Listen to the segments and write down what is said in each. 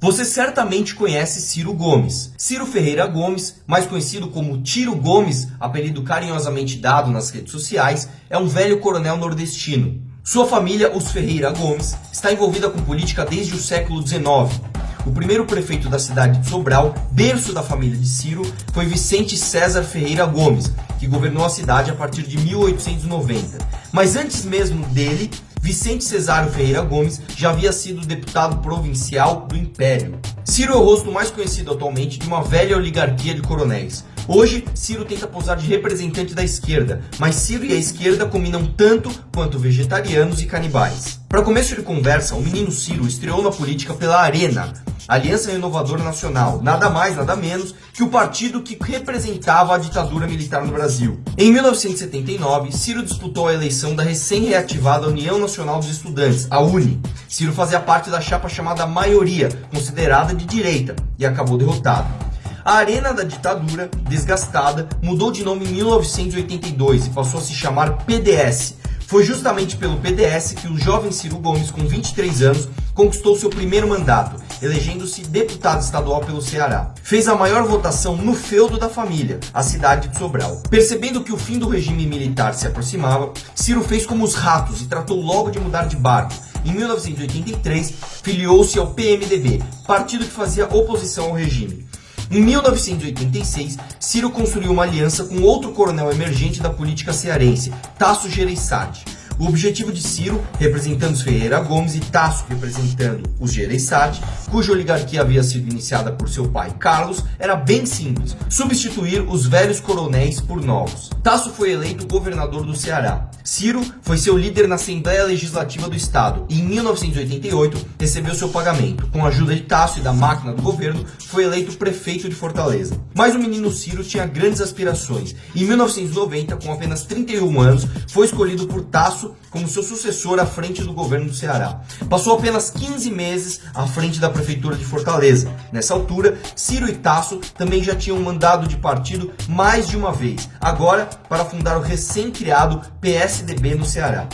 Você certamente conhece Ciro Gomes. Ciro Ferreira Gomes, mais conhecido como Tiro Gomes, apelido carinhosamente dado nas redes sociais, é um velho coronel nordestino. Sua família, os Ferreira Gomes, está envolvida com política desde o século XIX. O primeiro prefeito da cidade de Sobral, berço da família de Ciro, foi Vicente César Ferreira Gomes, que governou a cidade a partir de 1890. Mas antes mesmo dele, Vicente Cesário Ferreira Gomes já havia sido deputado provincial do Império. Ciro é o rosto mais conhecido atualmente de uma velha oligarquia de coronéis. Hoje, Ciro tenta posar de representante da esquerda, mas Ciro e a esquerda combinam tanto quanto vegetarianos e canibais. Para começo de conversa, o menino Ciro estreou na política pela Arena, Aliança Renovadora Nacional, nada mais, nada menos que o partido que representava a ditadura militar no Brasil. Em 1979, Ciro disputou a eleição da recém-reativada União Nacional dos Estudantes, a UNE. Ciro fazia parte da chapa chamada Maioria, considerada de direita, e acabou derrotado. A Arena da ditadura, desgastada, mudou de nome em 1982 e passou a se chamar PDS. Foi justamente pelo PDS que o jovem Ciro Gomes, com 23 anos, conquistou seu primeiro mandato, elegendo-se deputado estadual pelo Ceará. Fez a maior votação no feudo da família, a cidade de Sobral. Percebendo que o fim do regime militar se aproximava, Ciro fez como os ratos e tratou logo de mudar de barco. Em 1983, filiou-se ao PMDB, partido que fazia oposição ao regime. Em 1986, Ciro construiu uma aliança com outro coronel emergente da política cearense, Tasso Gereissati. O objetivo de Ciro, representando os Ferreira Gomes, e Tasso representando os Gereissati, cuja oligarquia havia sido iniciada por seu pai Carlos, era bem simples: substituir os velhos coronéis por novos. Tasso foi eleito governador do Ceará. Ciro foi seu líder na Assembleia Legislativa do Estado e em 1988 recebeu seu pagamento. Com a ajuda de Tasso e da máquina do governo, foi eleito prefeito de Fortaleza. Mas o menino Ciro tinha grandes aspirações. Em 1990, com apenas 31 anos, foi escolhido por Tasso como seu sucessor à frente do governo do Ceará. Passou apenas 15 meses à frente da prefeitura de Fortaleza. Nessa altura, Ciro e Tasso também já tinham mandado de partido mais de uma vez, agora para fundar o recém-criado PSDB no Ceará.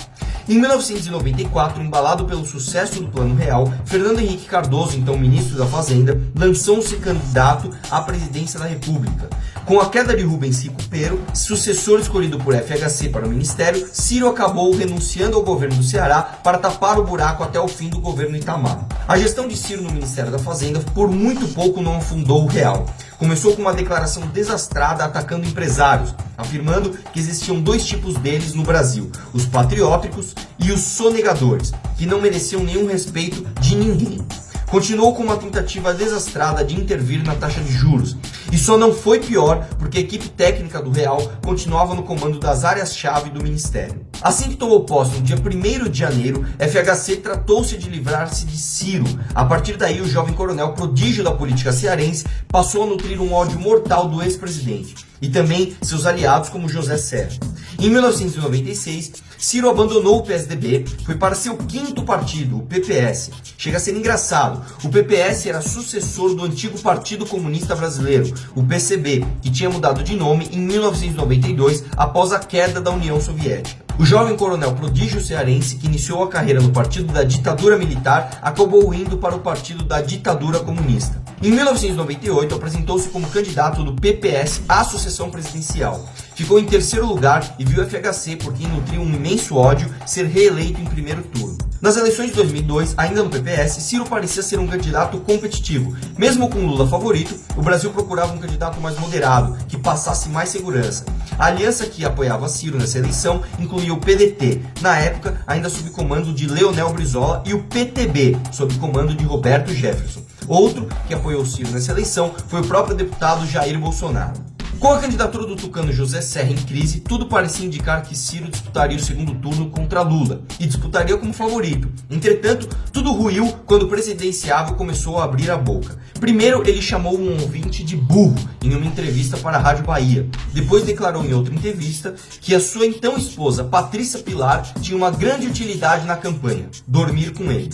Em 1994, embalado pelo sucesso do Plano Real, Fernando Henrique Cardoso, então ministro da Fazenda, lançou-se candidato à presidência da República. Com a queda de Rubens Rico Pero, sucessor escolhido por FHC para o ministério, Ciro acabou renunciando ao governo do Ceará para tapar o buraco até o fim do governo Itamar. A gestão de Ciro no Ministério da Fazenda por muito pouco não afundou o real. Começou com uma declaração desastrada atacando empresários, afirmando que existiam dois tipos deles no Brasil: os patrióticos e os sonegadores, que não mereciam nenhum respeito de ninguém. Continuou com uma tentativa desastrada de intervir na taxa de juros. E só não foi pior porque a equipe técnica do Real continuava no comando das áreas-chave do Ministério. Assim que tomou posse no dia 1º de janeiro, FHC tratou-se de livrar-se de Ciro. A partir daí, o jovem coronel prodígio da política cearense passou a nutrir um ódio mortal do ex-presidente e também seus aliados como José Serra. Em 1996, Ciro abandonou o PSDB, foi para seu quinto partido, o PPS. Chega a ser engraçado, o PPS era sucessor do antigo Partido Comunista Brasileiro, o PCB, que tinha mudado de nome em 1992 após a queda da União Soviética. O jovem coronel prodígio cearense, que iniciou a carreira no partido da ditadura militar, acabou indo para o partido da ditadura comunista. Em 1998, apresentou-se como candidato do PPS à sucessão presidencial. Ficou em terceiro lugar e viu o FHC, por quem nutria um imenso ódio, ser reeleito em primeiro turno. Nas eleições de 2002, ainda no PPS, Ciro parecia ser um candidato competitivo. Mesmo com Lula favorito, o Brasil procurava um candidato mais moderado, que passasse mais segurança. A aliança que apoiava Ciro nessa eleição incluía o PDT, na época ainda sob comando de Leonel Brizola, e o PTB, sob comando de Roberto Jefferson. Outro que apoiou Ciro nessa eleição foi o próprio deputado Jair Bolsonaro. Com a candidatura do tucano José Serra em crise, tudo parecia indicar que Ciro disputaria o segundo turno contra Lula e disputaria como favorito. Entretanto, tudo ruiu quando o presidenciável começou a abrir a boca. Primeiro, ele chamou um ouvinte de burro em uma entrevista para a Rádio Bahia. Depois declarou em outra entrevista que a sua então esposa, Patrícia Pilar, tinha uma grande utilidade na campanha: dormir com ele.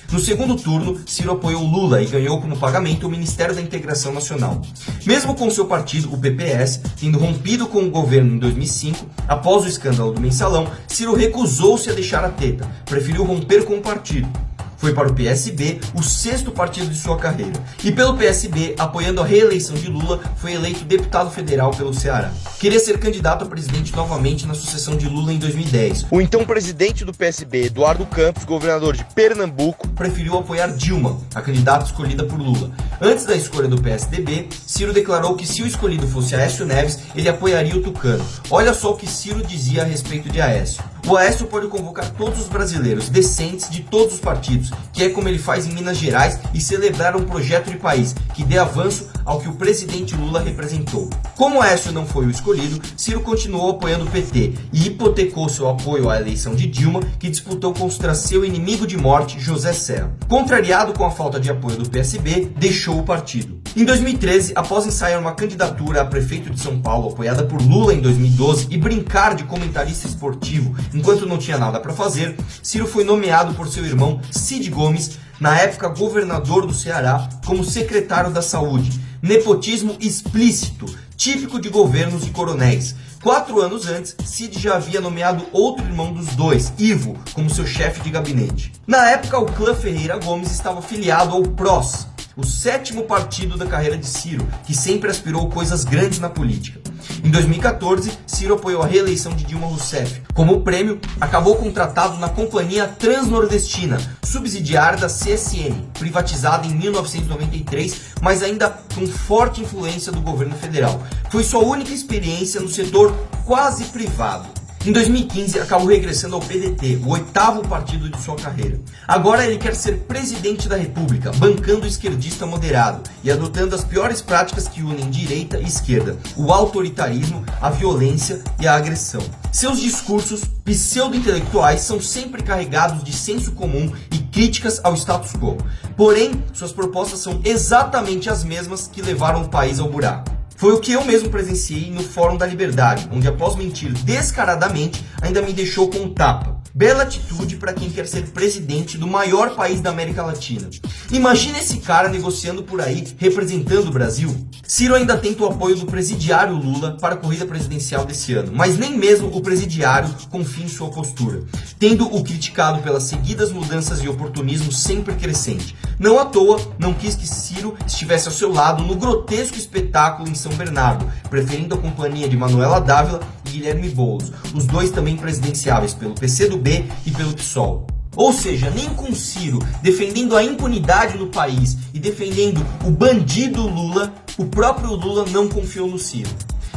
No segundo turno, Ciro apoiou Lula e ganhou como pagamento o Ministério da Integração Nacional. Mesmo com seu partido, o PPS, tendo rompido com o governo em 2005, após o escândalo do Mensalão, Ciro recusou-se a deixar a teta, preferiu romper com o partido. Foi para o PSB o sexto partido de sua carreira. E pelo PSB, apoiando a reeleição de Lula, foi eleito deputado federal pelo Ceará. Queria ser candidato a presidente novamente na sucessão de Lula em 2010. O então presidente do PSB, Eduardo Campos, governador de Pernambuco, preferiu apoiar Dilma, a candidata escolhida por Lula. Antes da escolha do PSDB, Ciro declarou que se o escolhido fosse Aécio Neves, ele apoiaria o tucano. Olha só o que Ciro dizia a respeito de Aécio. O Aécio pode convocar todos os brasileiros decentes de todos os partidos, que é como ele faz em Minas Gerais, e celebrar um projeto de país que dê avanço ao que o presidente Lula representou. Como Aécio não foi o escolhido, Ciro continuou apoiando o PT e hipotecou seu apoio à eleição de Dilma, que disputou contra seu inimigo de morte, José Serra. Contrariado com a falta de apoio do PSB, deixou o partido. Em 2013, após ensaiar uma candidatura a prefeito de São Paulo apoiada por Lula em 2012 e brincar de comentarista esportivo enquanto não tinha nada para fazer, Ciro foi nomeado por seu irmão Cid Gomes, na época governador do Ceará, como secretário da Saúde. Nepotismo explícito, típico de governos de coronéis. 4 anos antes, Cid já havia nomeado outro irmão dos dois, Ivo, como seu chefe de gabinete. Na época, o clã Ferreira Gomes estava filiado ao PROS, o 7º partido da carreira de Ciro, que sempre aspirou coisas grandes na política. Em 2014, Ciro apoiou a reeleição de Dilma Rousseff. Como prêmio, acabou contratado na Companhia Transnordestina, subsidiária da CSN, privatizada em 1993, mas ainda com forte influência do governo federal. Foi sua única experiência no setor quase privado. Em 2015, acabou regressando ao PDT, o 8º partido de sua carreira. Agora ele quer ser presidente da República, bancando o esquerdista moderado e adotando as piores práticas que unem direita e esquerda, o autoritarismo, a violência e a agressão. Seus discursos pseudo-intelectuais são sempre carregados de senso comum e críticas ao status quo. Porém, suas propostas são exatamente as mesmas que levaram o país ao buraco. Foi o que eu mesmo presenciei no Fórum da Liberdade, onde após mentir descaradamente, ainda me deixou com um tapa. Bela atitude para quem quer ser presidente do maior país da América Latina. Imagina esse cara negociando por aí, representando o Brasil. Ciro ainda tenta o apoio do presidiário Lula para a corrida presidencial desse ano, mas nem mesmo o presidiário confia em sua postura, tendo o criticado pelas seguidas mudanças e oportunismo sempre crescente. Não à toa, não quis que Ciro estivesse ao seu lado no grotesco espetáculo em São Bernardo, preferindo a companhia de Manuela Dávila e Guilherme Boulos, os dois também presidenciáveis pelo PCdoB e pelo PSOL. Ou seja, nem com Ciro defendendo a impunidade no país e defendendo o bandido Lula, o próprio Lula não confiou no Ciro.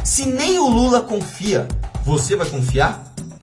Se nem o Lula confia, você vai confiar?